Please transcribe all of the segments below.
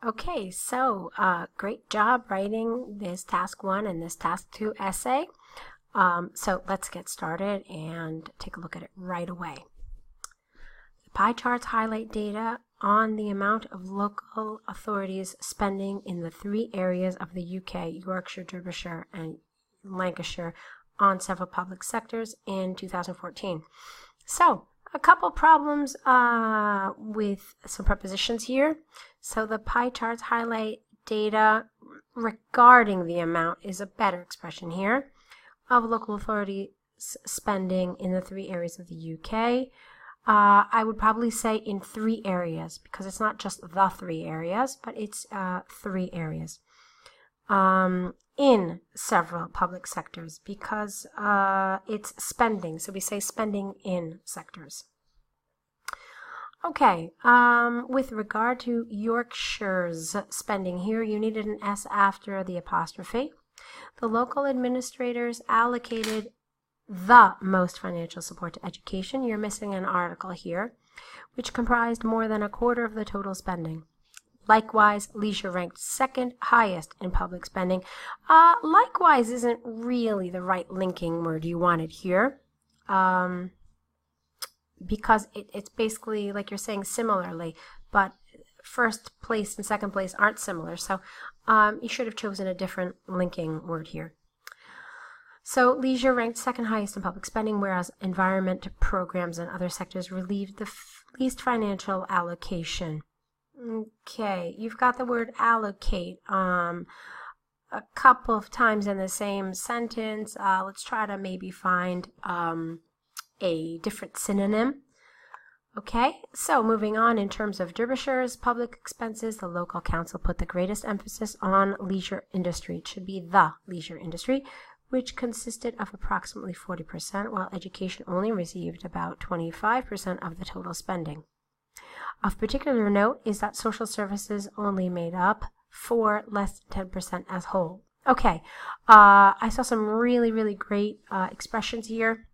Okay, so great job writing this task 1 and this task 2 essay. So let's get started and take a look at it right away. The pie charts highlight data on the amount of local authorities spending in the 3 areas of the UK, Yorkshire, Derbyshire, and Lancashire, on several public sectors in 2014. So, a couple problems with some prepositions here. So the pie charts highlight data regarding the amount is a better expression here of local authorities spending in the 3 areas of the UK. I would probably say in 3 areas because it's not just the 3 areas, but it's 3 areas. In several public sectors because it's spending. So we say spending in sectors. Okay, with regard to Yorkshire's spending here, you needed an S after the apostrophe. The local administrators allocated the most financial support to education. You're missing an article here, which comprised more than a quarter of the total spending. Likewise, leisure ranked second highest in public spending. Likewise isn't really the right linking word you wanted here. Because it's basically like you're saying similarly, but first place and second place aren't similar. So you should have chosen a different linking word here. So leisure ranked second highest in public spending, whereas environment programs and other sectors relieved the least financial allocation. Okay, you've got the word allocate a couple of times in the same sentence. Let's try to maybe find a different synonym. Okay, so moving on, in terms of Derbyshire's public expenses, the local council put the greatest emphasis on leisure industry. It should be the leisure industry, which consisted of approximately 40%, while education only received about 25% of the total spending. Of particular note is that social services only made up for less than 10% as whole. Okay, I saw some really great expressions here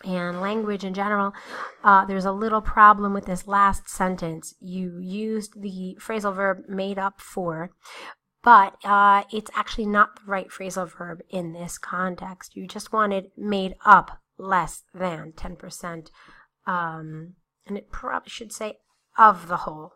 and language in general. There's a little problem with this last sentence. You used the phrasal verb made up for, but it's actually not the right phrasal verb in this context. You just wanted made up less than 10%, and it probably should say of the whole.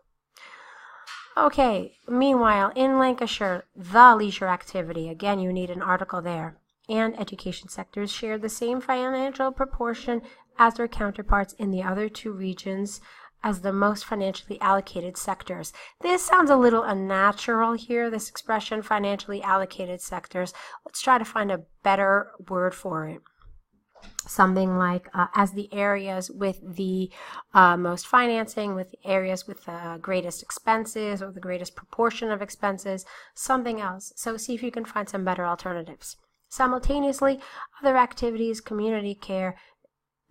Okay, meanwhile, in Lancashire, the leisure activity, again, you need an article there, and education sectors shared the same financial proportion as their counterparts in the other 2 regions as the most financially allocated sectors. This sounds a little unnatural here, this expression, financially allocated sectors. Let's try to find a better word for it. Something like as the areas with the most financing, with the areas with the greatest expenses or the greatest proportion of expenses, something else. So see if you can find some better alternatives. Simultaneously, other activities, community care,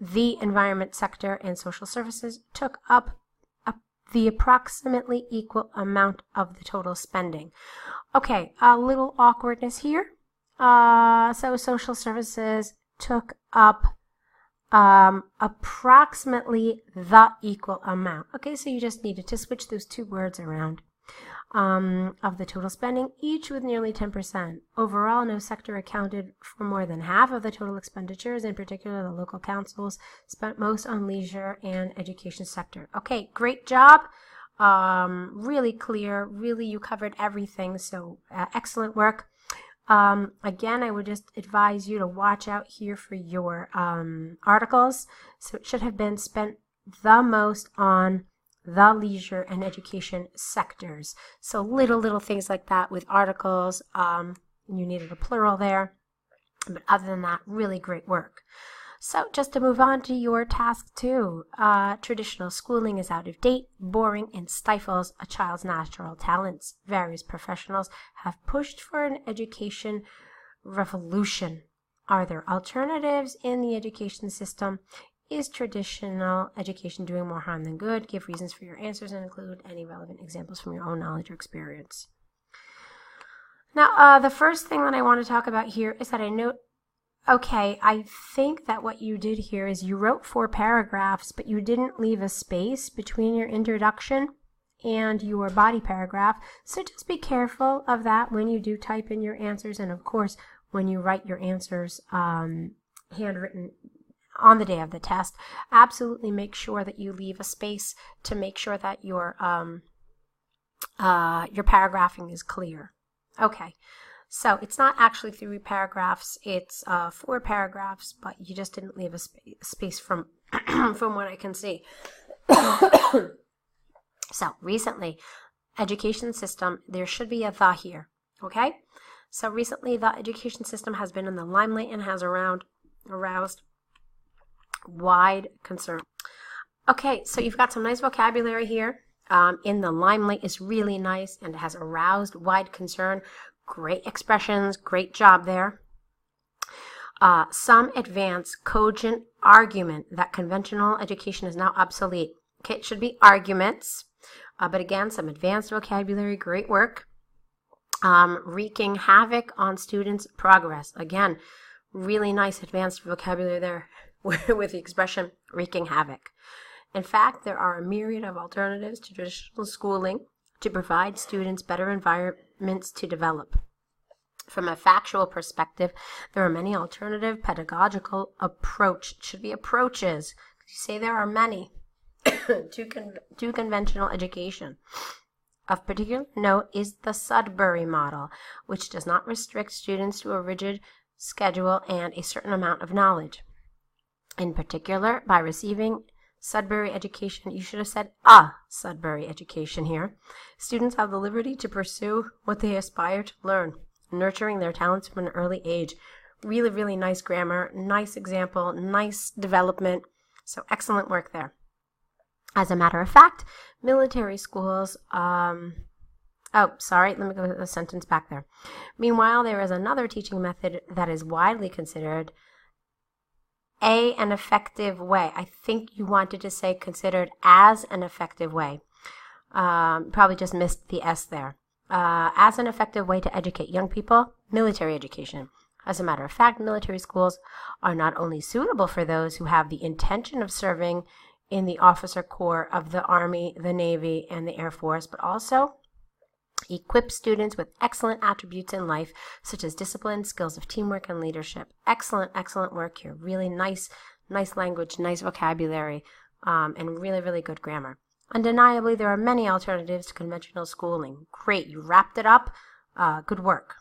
the environment sector, and social services took up the approximately equal amount of the total spending. Okay, a little awkwardness here. So social services took up approximately the equal amount. Okay, so you just needed to switch those 2 words around. Of the total spending, each with nearly 10%. Overall, no sector accounted for more than half of the total expenditures. In particular, the local councils spent most on leisure and education sector. Okay, great job. Really clear. Really, you covered everything. So excellent work. Again, I would just advise you to watch out here for your articles. So it should have been spent the most on the leisure and education sectors. So little things like that with articles. You needed a plural there. But other than that, really great work. So just to move on to your task 2, traditional schooling is out of date, boring, and stifles a child's natural talents. Various professionals have pushed for an education revolution. Are there alternatives in the education system? Is traditional education doing more harm than good? Give reasons for your answers and include any relevant examples from your own knowledge or experience. Now, the first thing that I want to talk about here is that I note, okay, I think that what you did here is you wrote 4 paragraphs, but you didn't leave a space between your introduction and your body paragraph. So just be careful of that when you do type in your answers, and of course when you write your answers handwritten on the day of the test. Absolutely make sure that you leave a space to make sure that your paragraphing is clear. Okay, so it's not actually 3 paragraphs, it's 4 paragraphs, but you just didn't leave a space from from what I can see. So recently, education system, there should be a "the" here, okay? So recently, the education system has been in the limelight and has aroused wide concern. Okay, so you've got some nice vocabulary here. In the limelight is really nice and has aroused wide concern. Great expressions, great job there. Some advance cogent argument that conventional education is now obsolete. Okay, it should be arguments, but again, some advanced vocabulary, great work. Wreaking havoc on students' progress. Again, really nice advanced vocabulary there with the expression wreaking havoc. In fact, there are a myriad of alternatives to traditional schooling to provide students better environments to develop. From a factual perspective, there are many alternative pedagogical approaches. It should be approaches. You say there are many to conventional education. Of particular note is the Sudbury model, which does not restrict students to a rigid schedule and a certain amount of knowledge. In particular, by receiving Sudbury education, you should have said a Sudbury education here. Students have the liberty to pursue what they aspire to learn, nurturing their talents from an early age. Really, really nice grammar, nice example, nice development. So excellent work there. As a matter of fact, military schools, let me go to the sentence back there. Meanwhile, there is another teaching method that is widely considered an effective way. I think you wanted to say considered as an effective way. Probably just missed the S there. As an effective way to educate young people, military education. As a matter of fact, military schools are not only suitable for those who have the intention of serving in the officer corps of the Army, the Navy, and the Air Force, but also equip students with excellent attributes in life, such as discipline, skills of teamwork, and leadership. Excellent, excellent work here. Really nice language, nice vocabulary, and really, really good grammar. Undeniably, there are many alternatives to conventional schooling. Great, you wrapped it up. Good work.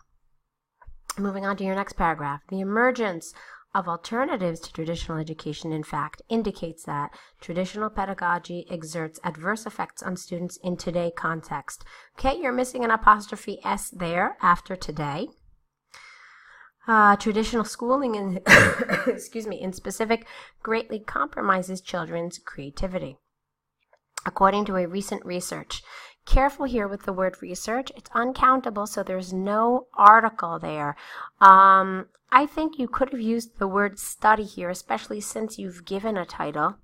Moving on to your next paragraph. The emergence of alternatives to traditional education, in fact, indicates that traditional pedagogy exerts adverse effects on students in today's context. Okay, you're missing an apostrophe S there after today. Traditional schooling in, in specific greatly compromises children's creativity. According to a recent research, careful here with the word research. It's uncountable, so there's no article there. I think you could have used the word study here, especially since you've given a title.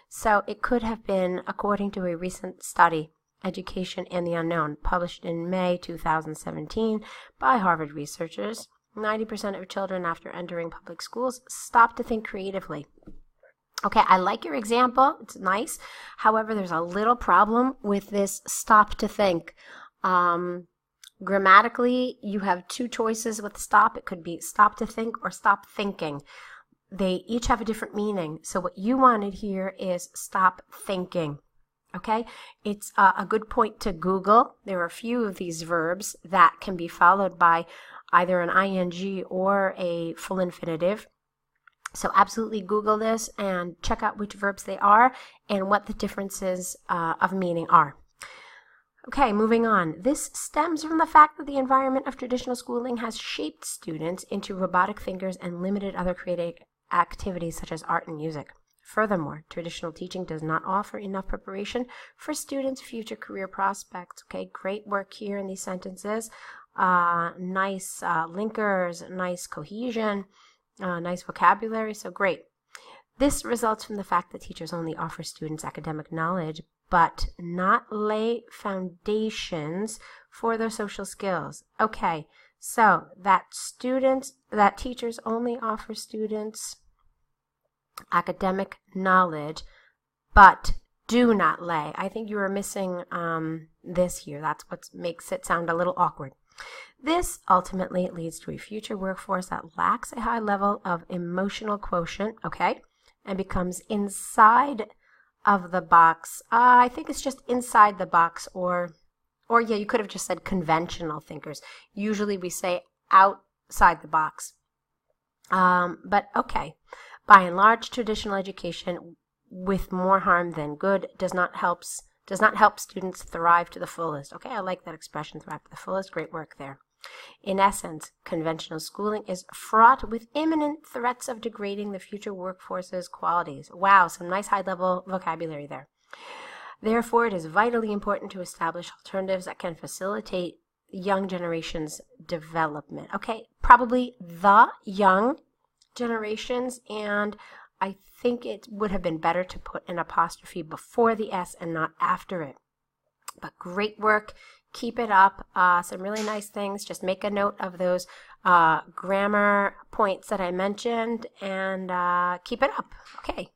So it could have been, according to a recent study, Education and the Unknown, published in May 2017 by Harvard researchers. 90% of children after entering public schools stop to think creatively. Okay, I like your example. It's nice. However, there's a little problem with this stop to think. Grammatically, you have 2 choices with stop. It could be stop to think or stop thinking. They each have a different meaning. So what you wanted here is stop thinking. Okay, it's a good point to Google. There are a few of these verbs that can be followed by either an ing or a full infinitive. So absolutely Google this and check out which verbs they are and what the differences of meaning are. Okay, moving on. This stems from the fact that the environment of traditional schooling has shaped students into robotic thinkers and limited other creative activities such as art and music. Furthermore, traditional teaching does not offer enough preparation for students' future career prospects. Okay, great work here in these sentences. Nice linkers, nice cohesion. Nice vocabulary, so great. This results from the fact that teachers only offer students academic knowledge, but not lay foundations for their social skills. Okay, so that teachers only offer students academic knowledge, but Do not lay. I think you are missing this here. That's what makes it sound a little awkward. This ultimately leads to a future workforce that lacks a high level of emotional quotient, okay, and becomes inside of the box. I think it's just inside the box, or yeah, you could have just said conventional thinkers. Usually we say outside the box. But okay, by and large, traditional education with more harm than good does not help students thrive to the fullest. Okay, I like that expression, thrive to the fullest. Great work there. In essence, conventional schooling is fraught with imminent threats of degrading the future workforce's qualities. Wow, some nice high-level vocabulary there. Therefore, it is vitally important to establish alternatives that can facilitate young generation's development. Okay, probably the young generations, and I think it would have been better to put an apostrophe before the S and not after it. But great work. Keep it up. Some really nice things. Just make a note of those grammar points that I mentioned and keep it up. Okay.